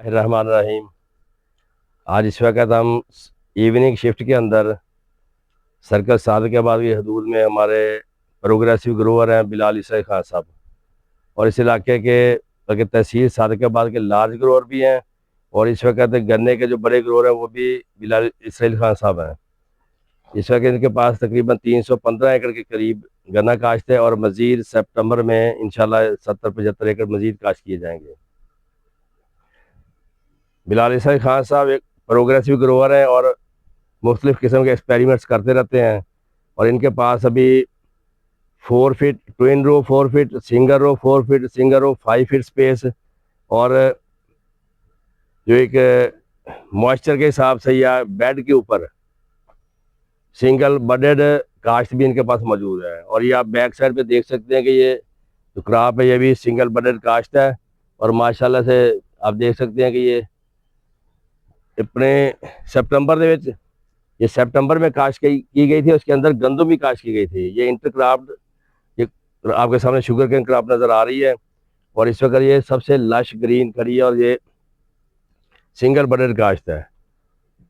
रहमान रहीम। आज इस वक्त हम इवनिंग शिफ्ट के अंदर सर्कल सादकाबाद की हदूद में हमारे प्रोग्रेसिव ग्रोवर हैं बिलाल ईसा खान साहब, और इस इलाके के बल्कि तहसील सादकाबाद के लार्ज ग्रोवर भी हैं, और इस वक्त गन्ने के जो बड़े ग्रोवर हैं वो भी बिलाल इसराइल खान साहब हैं। इस वक्त इनके पास तकरीबन 315 एकड़ के करीब गन्ना काश्त है, और मज़ीद सितंबर में इंशाल्लाह 70-75 एकड़ मज़ीद काश्त किए जाएंगे। बिलाल ईसा खान साहब एक प्रोग्रेसिव ग्रोवर हैं और मुख्तलिफ़ किस्म के एक्सपेरिमेंट्स करते रहते हैं, और इनके पास अभी 4 feet twin row, 4 feet single row, 4 feet single row, 5 feet space, और जो एक मॉइस्चर के हिसाब से या बेड के ऊपर सिंगल बडेड काश्त भी इनके पास मौजूद है। और ये आप बैक साइड पे देख सकते हैं कि ये जो क्रॉप है ये भी सिंगल बडेड काश्त है, और माशाल्लाह से आप देख सकते हैं कि ये अपने सितंबर ਦੇ ਵਿੱਚ ये सितंबर में काश्त की गई थी। उसके अंदर गंदम भी काश्त की गई थी। ये इंटरक्रॉप्ड, ये आपके सामने शुगर केन क्रॉप नज़र आ रही है, और इस वक्त ये सबसे लश ग्रीन खड़ी है, और ये सिंगल बडेड काश्त है।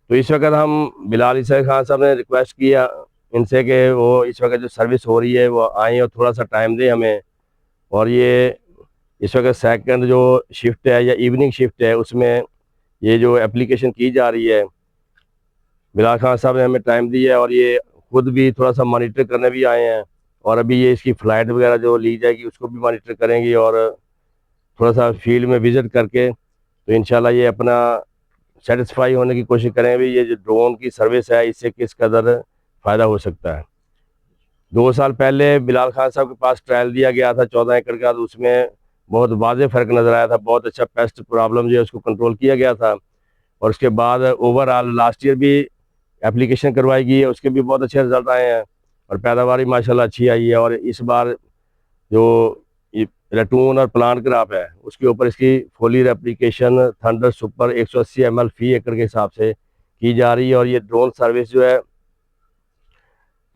तो इस वक्त हम बिलाल ईसा खान साहब ने रिक्वेस्ट किया इनसे कि वो इस वक्त जो सर्विस हो रही है वो आएँ और थोड़ा सा टाइम दें हमें। और ये इस वक्त सेकंड जो शिफ्ट है या इवनिंग शिफ्ट है उसमें ये जो एप्लीकेशन की जा रही है, बिलाल खान साहब ने हमें टाइम दिया है, और ये खुद भी थोड़ा सा मॉनिटर करने भी आए हैं, और अभी ये इसकी फ़्लाइट वगैरह जो ली जाएगी उसको भी मॉनिटर करेंगी, और थोड़ा सा फील्ड में विज़िट करके तो इंशाल्लाह ये अपना सेटिस्फाई होने की कोशिश करें भी ये जो ड्रोन की सर्विस है इससे किस कदर फ़ायदा हो सकता है। 2 साल पहले बिलाल खान साहब के पास ट्रायल दिया गया था 14 एकड़ का, तो उसमें बहुत वाज़ेह फ़र्क नज़र आया था। बहुत अच्छा पेस्ट प्रॉब्लम जो है उसको कंट्रोल किया गया था, और उसके बाद ओवरऑल लास्ट ईयर भी एप्लीकेशन करवाई गई है, उसके भी बहुत अच्छे रिजल्ट आए हैं, और पैदावार भी माशाल्लाह अच्छी आई है। और इस बार जो ये रेटून और प्लांट क्रॉप है उसके ऊपर इसकी फोलियर एप्लीकेशन थंडर सुपर 180 ml फी एकड़ के हिसाब से की जा रही है। और ये ड्रोन सर्विस जो है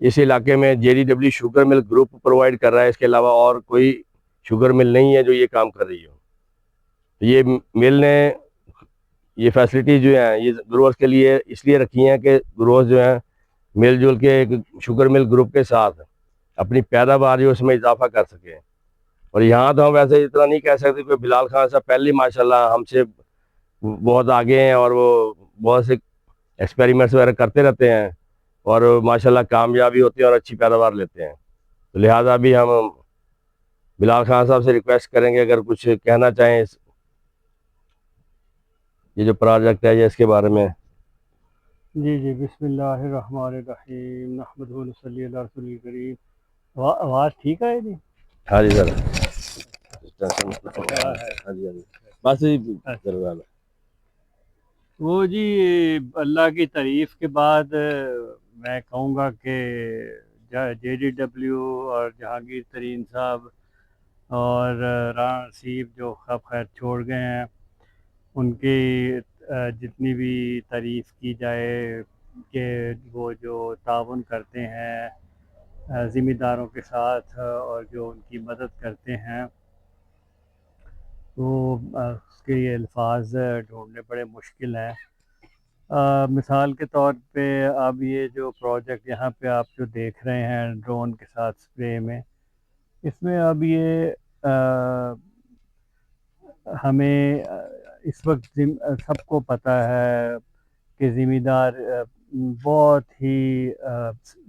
इस इलाके में JDW sugar mill group provide कर रहा है, इसके अलावा और कोई शुगर मिल नहीं है जो ये काम कर रही हो। तो ये मिल ने ये फैसिलिटी जो है ये ग्रोअर्स के लिए इसलिए रखी हैं कि ग्रोअर्स जो हैं मिलजुल के एक शुगर मिल ग्रुप के साथ अपनी पैदावार जो उसमें इजाफा कर सकें। और यहाँ तो हम वैसे इतना नहीं कह सकते कि बिलाल खान साहब पहले माशाल्लाह हमसे बहुत आगे हैं, और वो बहुत से एक्सपेरिमेंट्स वगैरह करते रहते हैं, और माशाल्लाह कामयाबी होती है और अच्छी पैदावार लेते हैं। तो लिहाजा भी हम बिलाल खान साहब से रिक्वेस्ट करेंगे अगर कुछ कहना चाहें ये जो प्रोजेक्ट है ये इसके बारे में। जी जी, बिस्मिल्लाहिर्रहमानिर्रहीम, नहमदुहु व नसल्ली अला रसूलिल करीम। आवाज़ ठीक है जी? हाँ जी सर। अच्छा है। हाँ जी, हाँ जी, बस अच्छा। वो जी, अल्लाह की तारीफ़ के बाद मैं कहूँगा कि JDW और जहांगीर तरीन साहब और राना नसीब जो खब खैर छोड़ गए हैं, उनकी जितनी भी तारीफ़ की जाए कि वो जो ताउन करते हैं ज़िम्मेदारों के साथ और जो उनकी मदद करते हैं, तो उसके ये अल्फाज ढूंढने बड़े मुश्किल हैं। मिसाल के तौर पे अब ये जो प्रोजेक्ट यहाँ पे आप जो देख रहे हैं ड्रोन के साथ स्प्रे में, इसमें अब ये हमें इस वक्त सबको पता है कि ज़िम्मेदार बहुत ही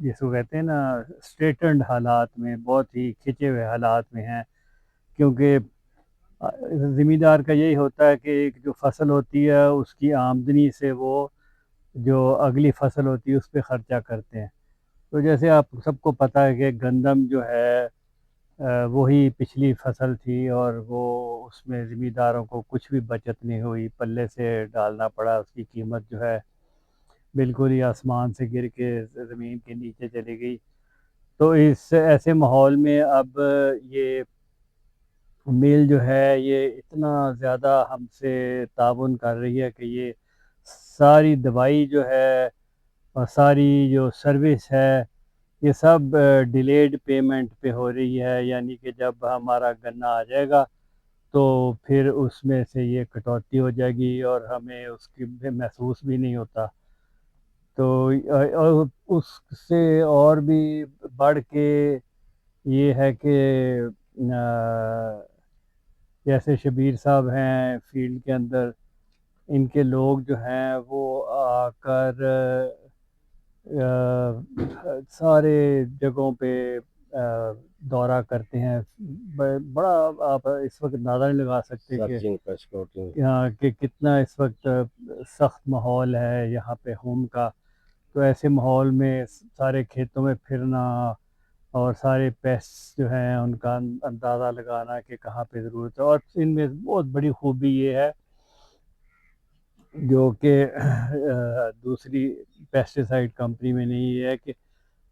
जिसको कहते हैं ना स्ट्रेटन्ड हालात में, बहुत ही खिंचे हुए हालात में हैं, क्योंकि ज़िम्मेदार का यही होता है कि एक जो फसल होती है उसकी आमदनी से वो जो अगली फसल होती है उस पर ख़र्चा करते हैं। तो जैसे आप सबको पता है कि गंदम जो है वही पिछली फसल थी, और वो उसमें ज़िम्मेदारों को कुछ भी बचत नहीं हुई, पल्ले से डालना पड़ा, उसकी कीमत जो है बिल्कुल ही आसमान से गिर के ज़मीन के नीचे चली गई। तो इस ऐसे माहौल में अब ये मिल जो है ये इतना ज़्यादा हमसे ताउन कर रही है कि ये सारी दवाई जो है और सारी जो सर्विस है ये सब डिलेड पेमेंट पे हो रही है। यानी कि जब हमारा गन्ना आ जाएगा تو پھر اس میں سے یہ کٹوتی ہو جائے گی اور ہمیں اس کی محسوس بھی نہیں ہوتا. تو اور اس سے اور بھی بڑھ کے یہ ہے کہ جیسے شبیر صاحب ہیں فیلڈ کے اندر، ان کے لوگ جو ہیں وہ آ کر سارے جگہوں پہ دورہ کرتے ہیں. بڑا آپ اس وقت اندازہ نہیں لگا سکتے کہ کتنا اس وقت سخت ماحول ہے یہاں پہ ہوم کا. تو ایسے ماحول میں سارے کھیتوں میں پھرنا اور سارے پیسٹ جو ہیں ان کا اندازہ لگانا کہ کہاں پہ ضرورت ہے. اور ان میں بہت بڑی خوبی یہ ہے جو کہ دوسری پیسٹیسائڈ کمپنی میں نہیں، یہ ہے کہ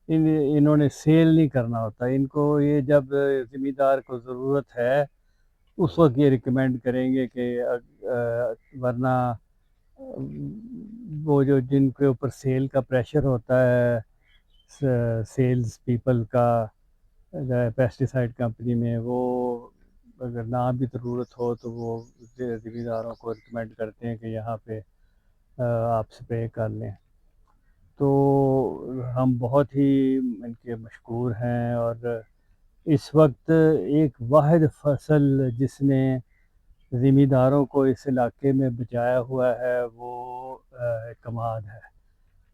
انہوں نے سیل نہیں کرنا ہوتا. ان کو یہ جب زمیندار کو ضرورت ہے اس وقت یہ ریکمینڈ کریں گے کہ ورنہ وہ جو جن کے اوپر سیل کا پریشر ہوتا ہے سیلز پیپل کا پیسٹیسائڈ کمپنی میں، وہ اگر نہ بھی ضرورت ہو تو وہ زمینداروں کو ریکمینڈ کرتے ہیں کہ یہاں پہ آپ اسپرے کر لیں. تو ہم بہت ہی ان کے مشکور ہیں. اور اس وقت ایک واحد فصل جس نے زمینداروں کو اس علاقے میں بچایا ہوا ہے وہ کماد ہے.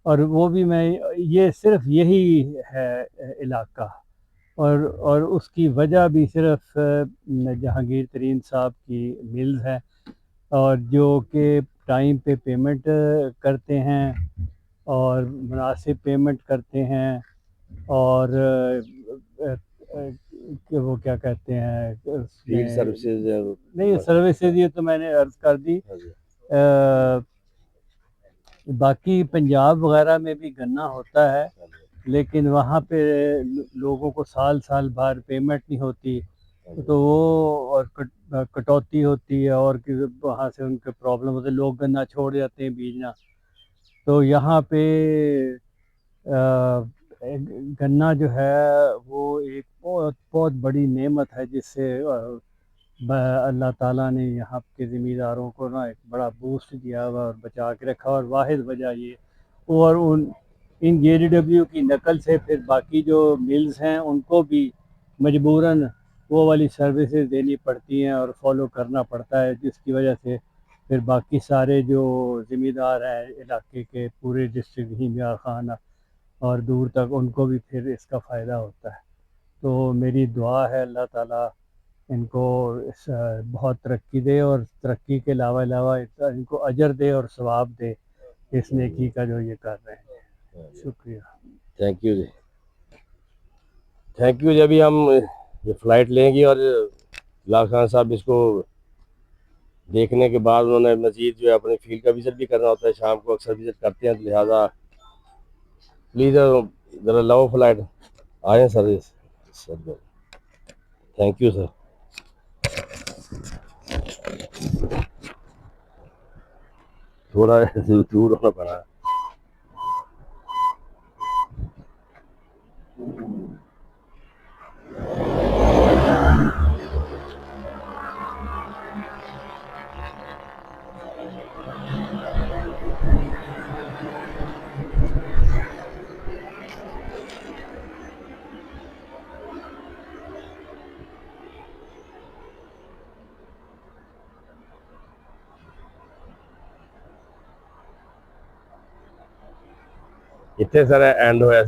اور وہ بھی میں یہ صرف یہی ہے علاقہ، اور اس کی وجہ بھی صرف جہانگیر ترین صاحب کی ملز ہیں، اور جو کہ ٹائم پہ پیمنٹ کرتے ہیں اور مناسب پیمنٹ کرتے ہیں. اور کہ وہ کیا کہتے ہیں نہیں سروسز، یہ تو میں نے عرض کر دی. باقی پنجاب وغیرہ میں بھی گنا ہوتا ہے لیکن وہاں پہ لوگوں کو سال سال بھر پیمنٹ نہیں ہوتی، تو وہ اور کٹوتی ہوتی ہے اور وہاں سے ان کے پرابلم ہوتے، لوگ گنا چھوڑ جاتے ہیں بیجنا. تو یہاں پہ گنا جو ہے وہ ایک بہت بہت بڑی نعمت ہے جس سے اللہ تعالیٰ نے یہاں کے زمینداروں کو نا ایک بڑا بوسٹ دیا ہوا اور بچا کے رکھا. اور واحد وجہ یہ، اور ان جے ڈی ڈبلیو کی نقل سے پھر باقی جو ملز ہیں ان کو بھی مجبوراً وہ والی سروسز دینی پڑتی ہیں اور فالو کرنا پڑتا ہے، جس کی وجہ سے پھر باقی سارے جو زمیندار ہیں علاقے کے پورے ڈسٹرکٹ ہیمیا خانہ اور دور تک، ان کو بھی پھر اس کا فائدہ ہوتا ہے. تو میری دعا ہے اللہ تعالیٰ ان کو بہت ترقی دے، اور ترقی کے علاوہ ان کو اجر دے اور ثواب دے اس نیکی کا جو یہ کر رہے ہیں. شکریہ. تھینک یو جی، تھینک یو جی. ابھی ہم یہ فلائٹ لیں گے اور بلال خان صاحب اس کو دیکھنے کے بعد انہوں نے مزید جو ہے اپنے فیلڈ کا وزٹ بھی کرنا ہوتا ہے، شام کو اکثر وزٹ کرتے ہیں، لہٰذا پلیز ذرا لو فلائٹ آئیں سروس. Thank you sir. تھوڑا دور ہونا پڑا. اتنے سارے اینڈ ہوا